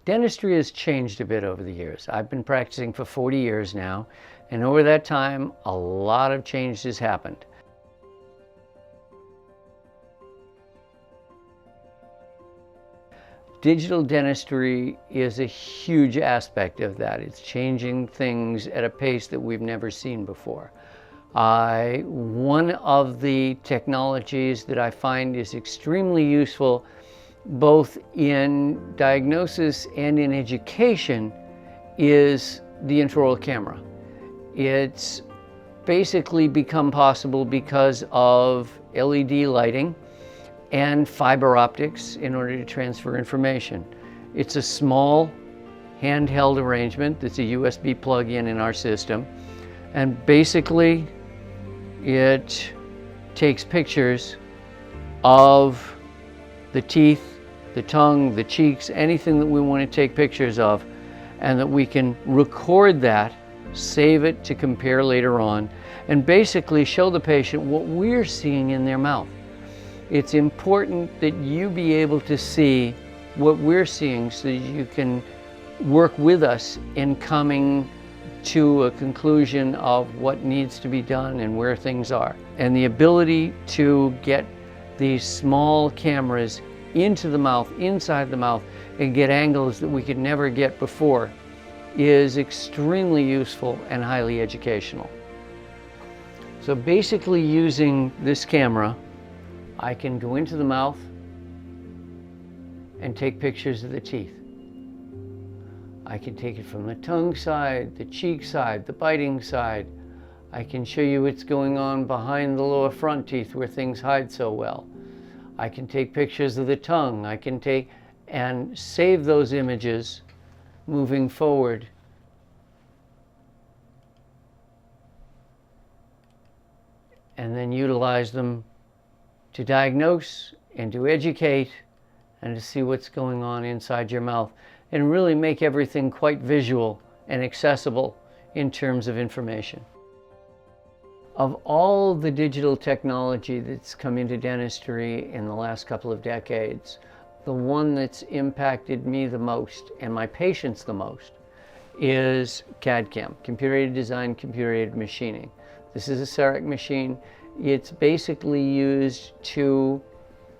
Dentistry has changed a bit over the years. I've been practicing for 40 years now, and over that time, a lot of change has happened. Digital dentistry is a huge aspect of that. It's changing things at a pace that we've never seen before. One of the technologies that I find is extremely useful both in diagnosis and in education is the intraoral camera. It's basically become possible because of LED lighting and fiber optics in order to transfer information. It's a small handheld arrangement that's a USB plug-in in our system, and basically it takes pictures of the teeth, the tongue, the cheeks, anything that we want to take pictures of, and that we can record that, save it to compare later on, and basically show the patient what we're seeing in their mouth. It's important that you be able to see what we're seeing so that you can work with us in coming to a conclusion of what needs to be done and where things are. And the ability to get these small cameras into the mouth, inside the mouth, and get angles that we could never get before is extremely useful and highly educational. So basically, using this camera, I can go into the mouth and take pictures of the teeth. I can take it from the tongue side, the cheek side, the biting side. I can show you what's going on behind the lower front teeth where things hide so well. I can take pictures of the tongue. I can take and save those images moving forward. And then utilize them to diagnose and to educate and to see what's going on inside your mouth, and really make everything quite visual and accessible in terms of information. Of all the digital technology that's come into dentistry in the last couple of decades, the one that's impacted me the most and my patients the most is CADCAM, computer-aided design, computer-aided machining. This is a CEREC machine. It's basically used to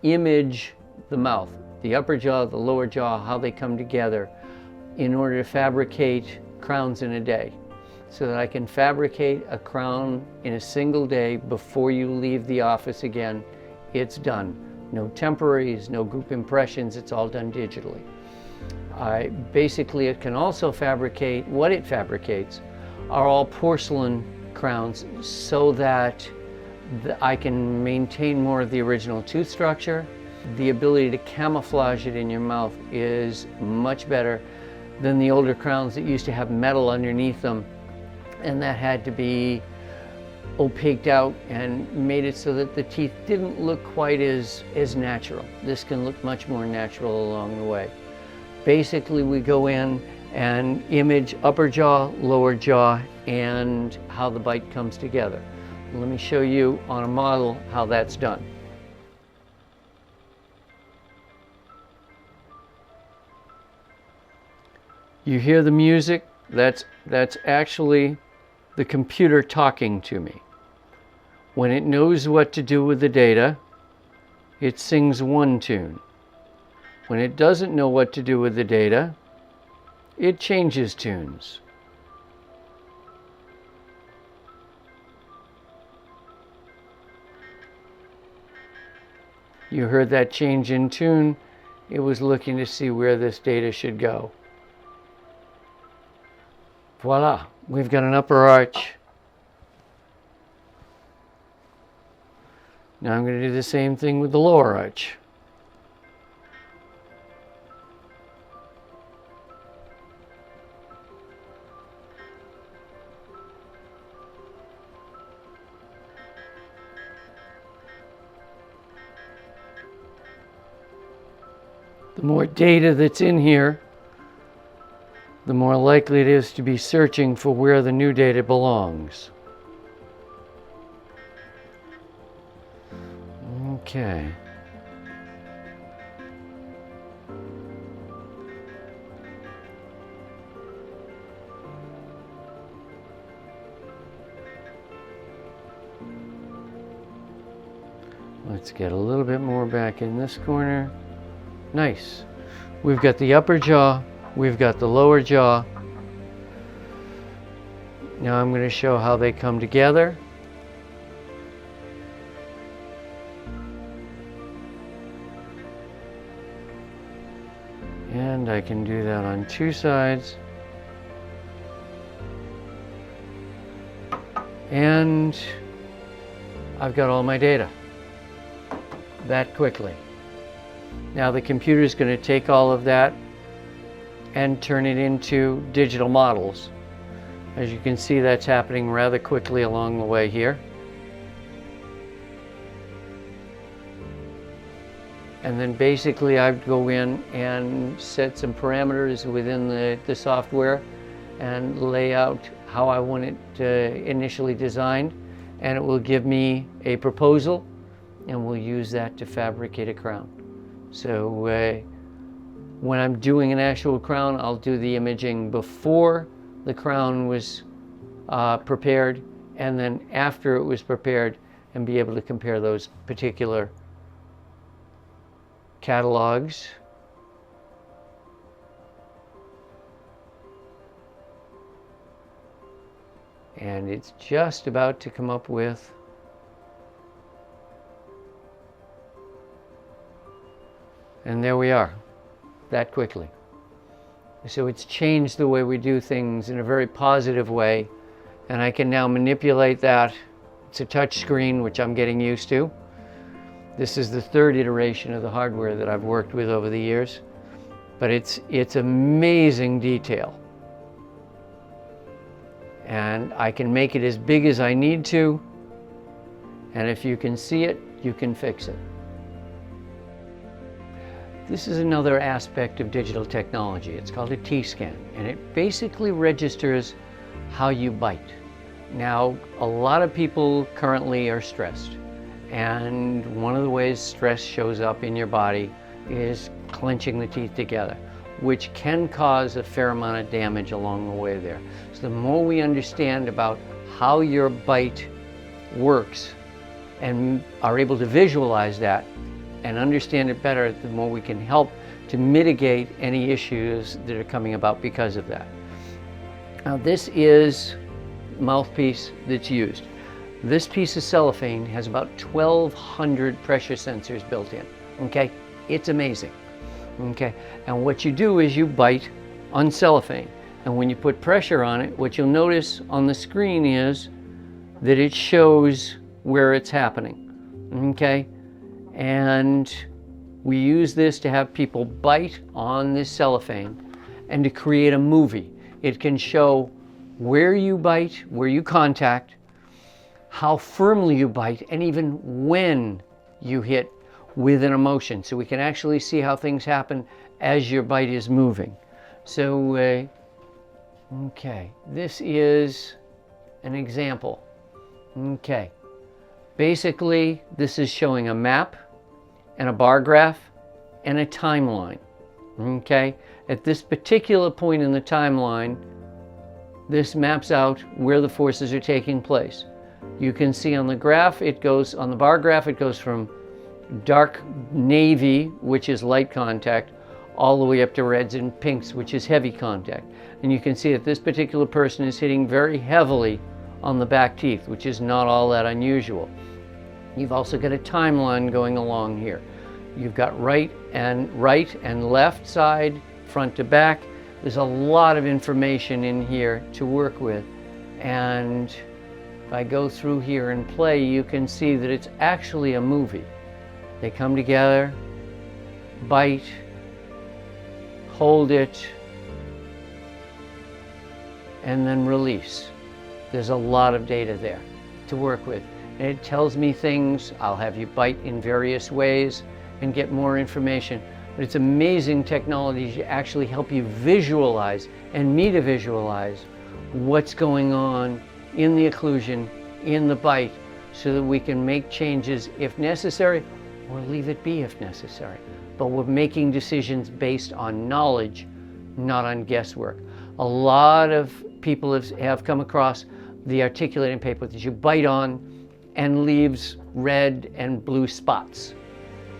image the mouth, the upper jaw, the lower jaw, how they come together in order to fabricate crowns in a day. So that I can fabricate a crown in a single day before you leave the office again. It's done. No temporaries, no group impressions, it's all done digitally. Basically, it can also fabricate, what it fabricates are all porcelain crowns so that I can maintain more of the original tooth structure. The ability to camouflage it in your mouth is much better than the older crowns that used to have metal underneath them, and that had to be opaqued out and made it so that the teeth didn't look quite as natural. This can look much more natural along the way. Basically, we go in and image upper jaw, lower jaw, and how the bite comes together. Let me show you on a model how that's done. You hear the music? That's actually the computer talking to me. When it knows what to do with the data, it sings one tune. When it doesn't know what to do with the data, it changes tunes. You heard that change in tune. It was looking to see where this data should go. Voila, we've got an upper arch. Now I'm going to do the same thing with the lower arch. The more data that's in here, the more likely it is to be searching for where the new data belongs. Okay. Let's get a little bit more back in this corner. Nice. We've got the upper jaw, we've got the lower jaw. Now I'm going to show how they come together. And I can do that on two sides. And I've got all my data that quickly. Now the computer is going to take all of that and turn it into digital models. As you can see, that's happening rather quickly along the way here. And then basically I'd go in and set some parameters within the software and lay out how I want it initially designed, and it will give me a proposal, and we'll use that to fabricate a crown. So when I'm doing an actual crown, I'll do the imaging before the crown was prepared, and then after it was prepared, and be able to compare those particular catalogs. And it's just about to come up with and there we are, that quickly. So it's changed the way we do things in a very positive way, and I can now manipulate that. It's a touch screen, which I'm getting used to. This is the third iteration of the hardware that I've worked with over the years, but it's amazing detail. And I can make it as big as I need to, and if you can see it, you can fix it. This is another aspect of digital technology. It's called a Tscan, and it basically registers how you bite. Now, a lot of people currently are stressed, and one of the ways stress shows up in your body is clenching the teeth together, which can cause a fair amount of damage along the way there. So the more we understand about how your bite works and are able to visualize that and understand it better, the more we can help to mitigate any issues that are coming about because of that. Now this is mouthpiece that's used. This piece of cellophane has about 1,200 pressure sensors built in, okay? It's amazing. Okay, and what you do is you bite on cellophane, and when you put pressure on it, what you'll notice on the screen is that it shows where it's happening. Okay, and we use this to have people bite on this cellophane and to create a movie. It can show where you bite, where you contact, how firmly you bite, and even when you hit with an emotion, so we can actually see how things happen as your bite is moving. So, okay, this is an example. Okay, basically this is showing a map and a bar graph and a timeline. Okay, at this particular point in the timeline, this maps out where the forces are taking place. You can see on the graph, it goes, on the bar graph, it goes from dark navy, which is light contact, all the way up to reds and pinks, which is heavy contact. And you can see that this particular person is hitting very heavily on the back teeth, which is not all that unusual. You've also got a timeline going along here. You've got right and left side, front to back. There's a lot of information in here to work with. And if I go through here and play, you can see that it's actually a movie. They come together, bite, hold it, and then release. There's a lot of data there to work with. And it tells me things. I'll have you bite in various ways and get more information. But it's amazing technology to actually help you visualize, and me to visualize, what's going on in the occlusion, in the bite, so that we can make changes if necessary, or leave it be if necessary. But we're making decisions based on knowledge, not on guesswork. A lot of people have come across the articulating paper that you bite on and leaves red and blue spots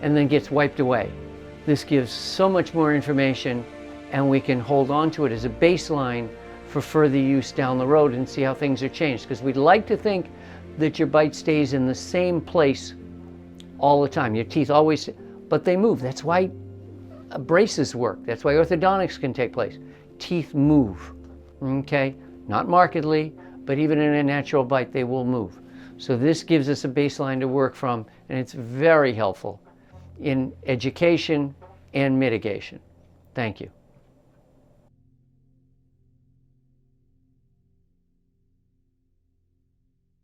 and then gets wiped away. This gives so much more information, and we can hold on to it as a baseline for further use down the road and see how things are changed. Because we'd like to think that your bite stays in the same place all the time. Your teeth always, but they move. That's why braces work. That's why orthodontics can take place. Teeth move, okay? Not markedly, but even in a natural bite, they will move. So this gives us a baseline to work from, and it's very helpful in education and mitigation. Thank you.